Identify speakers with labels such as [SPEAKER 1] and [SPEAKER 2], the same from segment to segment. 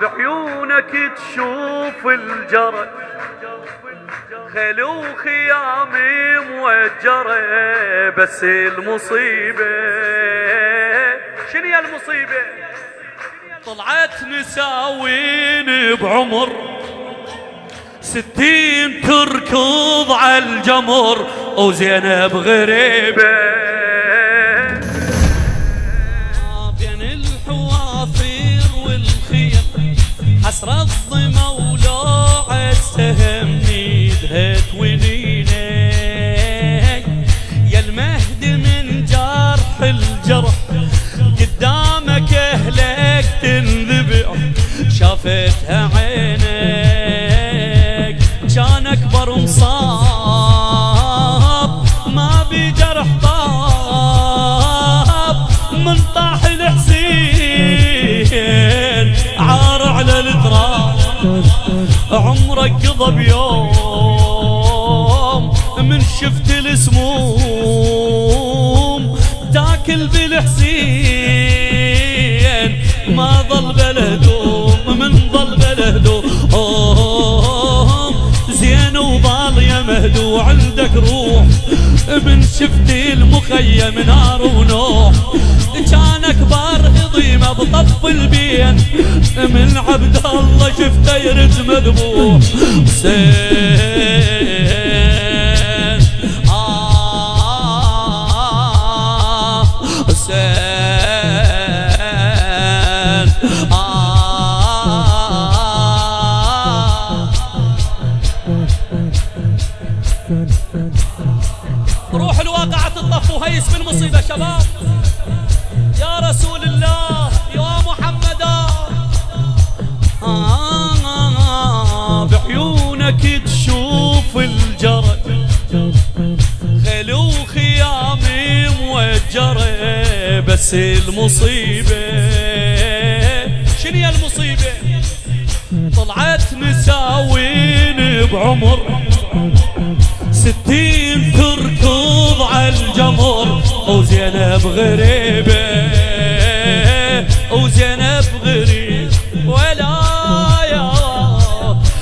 [SPEAKER 1] بعيونك تشوف الجرى خلو خيامي موجرة، بس المصيبة شنو هي المصيبة؟ طلعت نساوين بعمر 60 تركض عالجمر، وزينب غريبة بين الحوافير والخيم، حسر الظما ولوعة سهم نيدها تونيني، يا المهدي من جرح الجرح قدامك اهلك تنذبح، شافتها عينك كان اكبر مصاب، ما بجرح طاب من طاح الحسين، عار على التراب عمرك قضى بيوم من شفت السموم، تاكل بالحسين ما ظل بلهدوم، من ظل بلهدوم زين وظال يا مهدو عندك روح، من شفت المخيم نار ونوح، كان اكبر هضيمه بطف البين، من عبد الله شفته يرد مذبوح، حسين حسين روح الواقعة الطف وهيس بالمصيبة شباب، يا رسول الله يا محمد بعيونك تشوف الجرى خلو خيامي موجرة، بس المصيبة شنو هي المصيبة؟ طلعت نساوين بعمر 60 تركض عالجمر، وزينب غريبة وزينب غريب ولا يا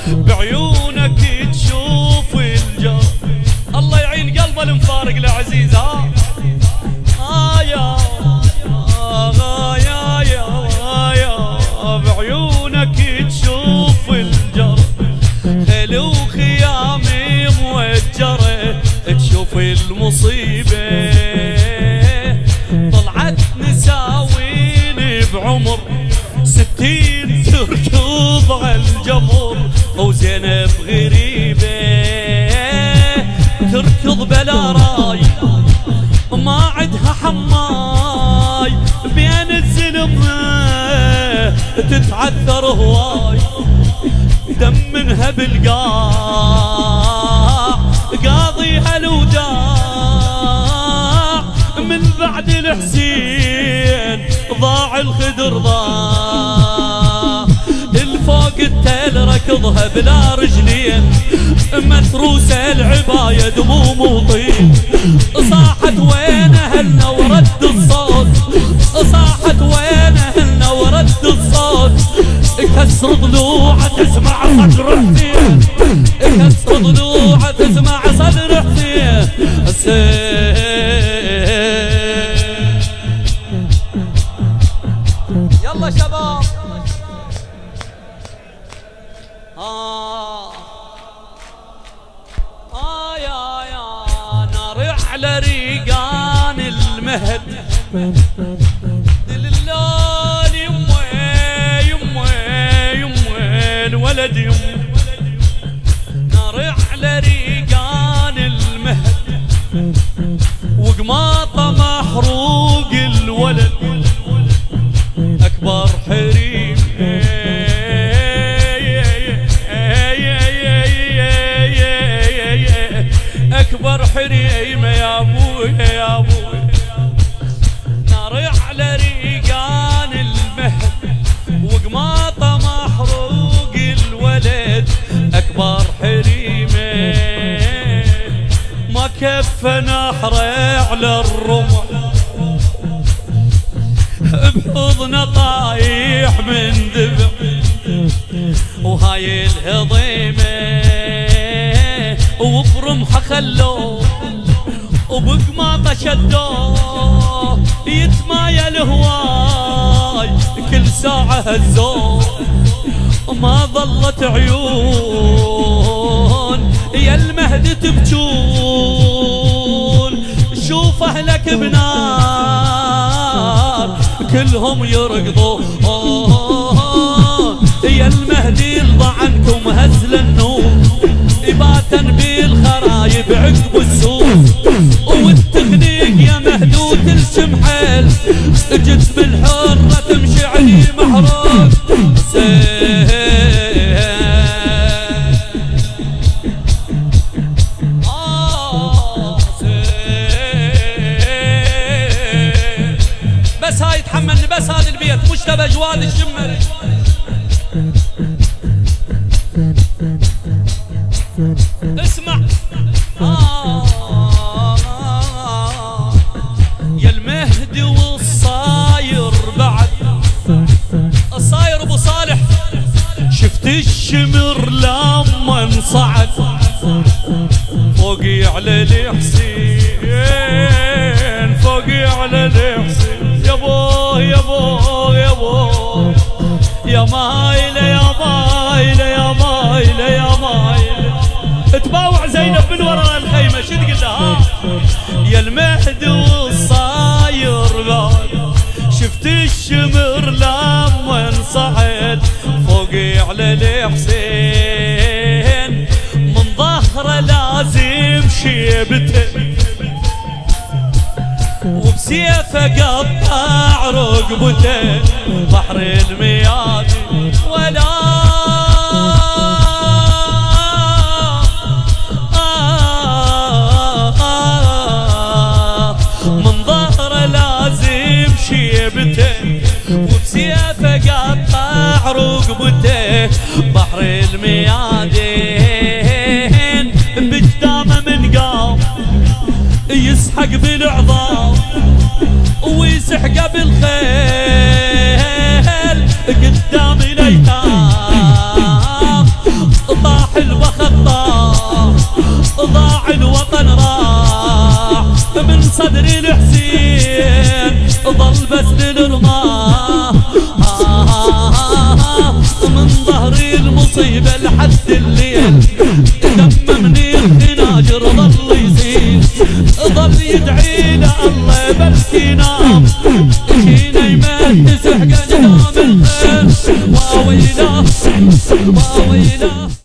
[SPEAKER 1] بعيونك تشوف الجر، الله يعين قلبه المفارق العزيز يا بعيونك تشوف الجر خلو خيامي موجرة، تشوف المصيبة طلعت نساوين بعمر 60 تركض عالجمر، وزينب غريبة تركض بلا راي، ما عدها حماي بين الزلم تتعثر هواي، دم منها بالقاع قاضيها الوداع، من بعد الحسين ضاع الخدر ضاع، الفوق التل ركضها بلا رجلين، متروسه العبايه دموم وطين، صاحت وين اهلنا ورد الصوت، صاحت وين اهلنا ورد الصوت، كسر ضلوعه تسمع صدر حسين، كسر ضلوعه تسمع صدر حسين، يلا شباب يا نار على ريقان المهد، دلال يمه الولد يمه، نار على ريقان المهد، وقماطه محروق الولد، اكبر حريم اكبر حريمه يا ابوي يا ابوي، نار على ريقان المهد، وقماطه محروق الولد، اكبر حريمه ما كفى نحره على الرمح، بحضن طاير من دفع وهاي الهضيمة وبرمحة خلوه وبقماطة شدوه يتمايل هواي كل ساعة هزوه ما ظلت عيون يا المهد تبجون شوف اهلك بنار كلهم يرقضوا يا المهدي يرضى عنكم هزل النور إباتا بالخرايب عقب السوق والتخنيق يا مهدو تلسم حيل جسم الحرة تمشي علي محروق بس هاي يتحملني بس هذا البيت مش تبع جواد الشمر اسمع يا المهدي والصاير بعد الصاير ابو صالح شفت الشمر لما انصعد فوقي على الحسين فوقي على الحسين يابوه يابوه يابوه يا مايله يا مايله يا مايله يا مايله تباوع زينب من وراء الخيمه شو تقول لها يا المهدي والصاير بعد شفت الشمر لما انصعد فوقي على الحسين من ظهره لازم شيبته وبسيفه قطع رقبته بحر الميادي ولا من ظهره لازم شيبته وبسيفه قطع رقبته بحر الميادين بقدامه من قام يسحق بالعظام ويسحق بالخيل قدام الايتام طاح البخطاف ضاع الوطن راح من صدر الحسين ظل بس للرماه من ظهري المصيبة لحد الليل دم من الخناجر ظل يزيد ظل يدعي لله بلكي نام شينا يمد سحقه قدام الخيل واويله واويله